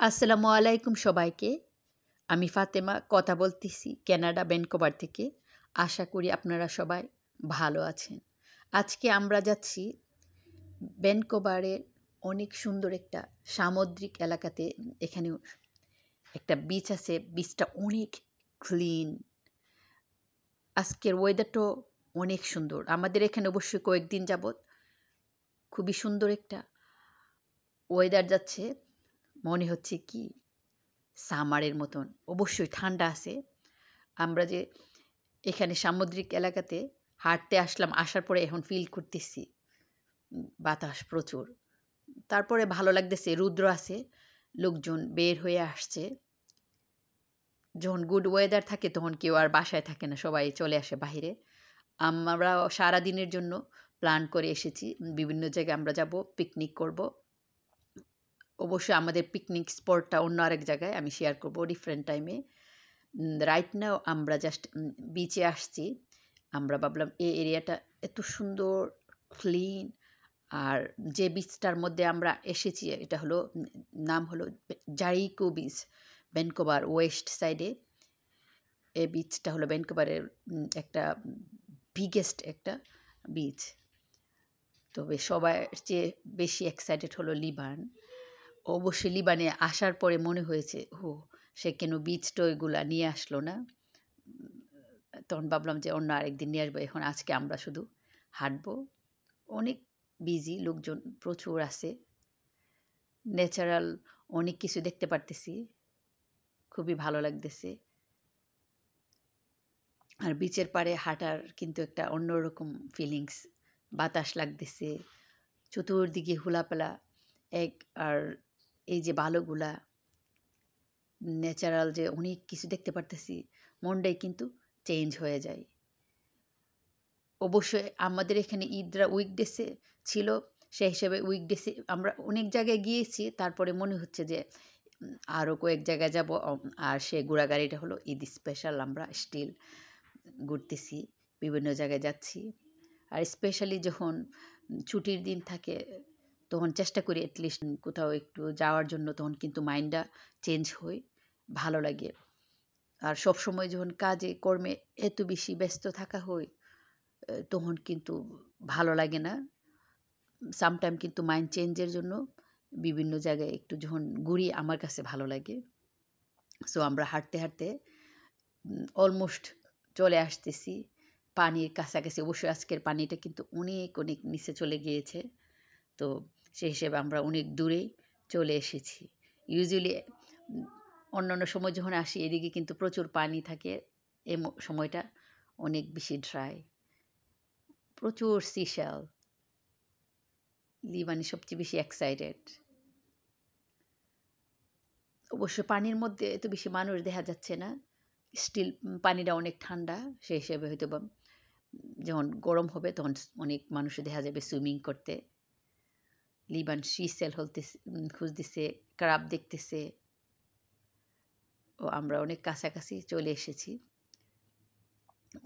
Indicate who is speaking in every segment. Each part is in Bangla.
Speaker 1: আসসালামু আলাইকুম সবাইকে। আমি ফাতেমা কথা বলতেছি কানাডা ভ্যানকুভার থেকে। আশা করি আপনারা সবাই ভালো আছেন। আজকে আমরা যাচ্ছি ভ্যানকুভারের অনেক সুন্দর একটা সামুদ্রিক এলাকাতে। এখানে একটা বিচ আছে, বিচটা অনেক ক্লিন। আজকের ওয়েদারটাও অনেক সুন্দর। আমাদের এখানে অবশ্যই কয়েকদিন যাবৎ খুবই সুন্দর একটা ওয়েদার যাচ্ছে। মনে হচ্ছে কি সামারের মতন। অবশ্যই ঠান্ডা আছে। আমরা যে এখানে সামুদ্রিক এলাকাতে হাঁটতে আসলাম, আসার পরে এখন ফিল করতেছি বাতাস প্রচুর। তারপরে ভালো লাগতেছে, রৌদ্র আছে, লোকজন বের হয়ে আসছে। যখন গুড ওয়েদার থাকে তখন কেউ আর বাসায় থাকে না, সবাই চলে আসে বাহিরে। আমরা সারাদিনের জন্য প্ল্যান করে এসেছি, বিভিন্ন জায়গায় আমরা যাব, পিকনিক করব। অবশ্যই আমাদের পিকনিক স্পটটা অন্য আরেক জায়গায়, আমি শেয়ার করব ডিফারেন্ট টাইমে। রাইট নাও আমরা জাস্ট বিচে আসছি। আমরা ভাবলাম এই এরিয়াটা এত সুন্দর, ক্লিন। আর যে বিচটার মধ্যে আমরা এসেছি এটা হলো, নাম হলো জারিকো বিচ, ভ্যানকুভার ওয়েস্ট সাইডে। এই বিচটা হলো ভ্যানকুভারের একটা বিগেস্ট একটা বিচ। তবে সবার চেয়ে বেশি এক্সাইটেড হলো লিবান। অবশ্যই লিবানে আসার পরে মনে হয়েছে, সে কেন বিচ টয়গুলা নিয়ে আসলো না। তখন ভাবলাম যে অন্য আরেকদিন নিয়ে আসবো। এখন আজকে আমরা শুধু হাঁটবো। অনেক বিজি, লোকজন প্রচুর আছে, ন্যাচারাল অনেক কিছু দেখতে পারতেছি, খুবই ভালো লাগতেছে। আর বিচের পাড়ে হাঁটার কিন্তু একটা অন্যরকম ফিলিংস। বাতাস লাগতেছে, চতুর্দিকে হুলাপালা আর এই যে বালুগুলা, ন্যাচারাল যে অনেক কিছু দেখতে পারতেছি, মনটাই কিন্তু চেঞ্জ হয়ে যায়। অবশ্যই আমাদের এখানে ঈদরা উইকডেসে ছিল, সেই হিসেবে উইকডেসে আমরা অনেক জায়গায় গিয়েছি। তারপরে মনে হচ্ছে যে আরও কয়েক জায়গায় যাব। আর সে ঘোরাগাড়িটা হলো ঈদ স্পেশাল। আমরা স্টিল ঘুরতেছি, বিভিন্ন জায়গায় যাচ্ছি। আর স্পেশালি যখন ছুটির দিন থাকে তখন চেষ্টা করি অ্যাটলিস্ট কোথাও একটু যাওয়ার জন্য। তখন কিন্তু মাইন্ডটা চেঞ্জ হয়, ভালো লাগে। আর সবসময় যখন কাজে কর্মে এত বেশি ব্যস্ত থাকা হয় তখন কিন্তু ভালো লাগে না। সামটাইম কিন্তু মাইন্ড চেঞ্জের জন্য বিভিন্ন জায়গায় একটু যখন ঘুরি আমার কাছে ভালো লাগে। সো আমরা হাঁটতে হাঁটতে অলমোস্ট চলে আসতেছি পানির কাছাকাছি। অবশ্যই আজকের পানিটা কিন্তু অনেক অনেক নিচে চলে গিয়েছে, তো সেই হিসেবে আমরা অনেক দূরেই চলে এসেছি। ইউজুয়ালি অন্যান্য সময় যখন আসি এদিকে কিন্তু প্রচুর পানি থাকে, এই সময়টা অনেক বেশি ড্রাই, প্রচুর সিশেল। লিবানি সবচেয়ে বেশি এক্সাইটেড। অবশ্য পানির মধ্যে এত বেশি মানুষ দেখা যাচ্ছে না, স্টিল পানিটা অনেক ঠান্ডা। সেই হিসেবে হয়তো বা যখন গরম হবে তখন অনেক মানুষ দেখা যাবে সুইমিং করতে। লিবান সিসেল খুঁজতেছে, ক্রাব দেখতেছে। ও আমরা অনেক কাছাকাছি চলে এসেছি।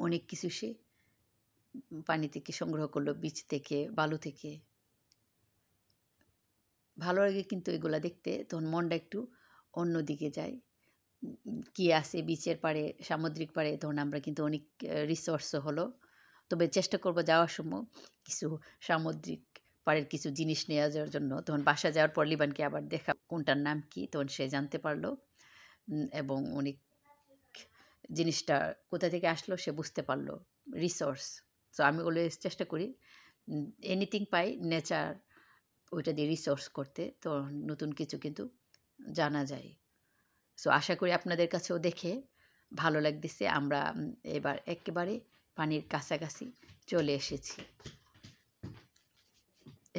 Speaker 1: অনেক কিছু সে পানি থেকে সংগ্রহ করলো, বিচ থেকে, বালু থেকে। ভালো লাগে কিন্তু এগুলা দেখতে। তখন মনটা একটু অন্যদিকে যায়। কি আছে বিচের পাড়ে, সামুদ্রিক পাড়ে, তখন আমরা কিন্তু অনেক রিসোর্সও হলো। তবে চেষ্টা করব যাওয়ার সময় কিছু সামুদ্রিক পাড়ের কিছু জিনিস নিয়ে যাওয়ার জন্য। তখন বাসা যাওয়ার পর লিবানকে আবার দেখা কোনটার নাম কি, তখন সে জানতে পারলো। এবং অনেক জিনিসটা কোথা থেকে আসলো সে বুঝতে পারলো, রিসোর্স। সো আমি অলওয়েজ চেষ্টা করি এনিথিং পাই নেচার, ওইটা দিয়ে রিসোর্স করতে, তো নতুন কিছু কিন্তু জানা যায়। সো আশা করি আপনাদের কাছেও দেখে ভালো লাগতেছে। আমরা এবার একেবারে পানির কাছাকাছি চলে এসেছি।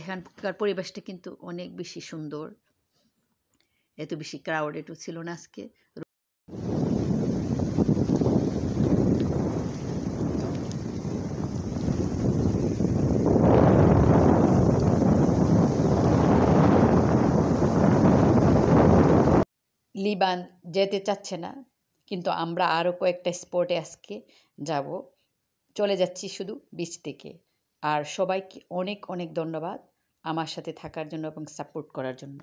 Speaker 1: এখানকার পরিবেশটা কিন্তু অনেক বেশি সুন্দর, এত বেশি ক্রাউডেডও ছিল না আজকে। লিবান যেতে চাচ্ছে না, কিন্তু আমরা আরও কয়েকটা স্পটে আজকে যাব। চলে যাচ্ছি শুধু বিচ থেকে। আর সবাইকে অনেক অনেক ধন্যবাদ আমার সাথে থাকার জন্য এবং সাপোর্ট করার জন্য।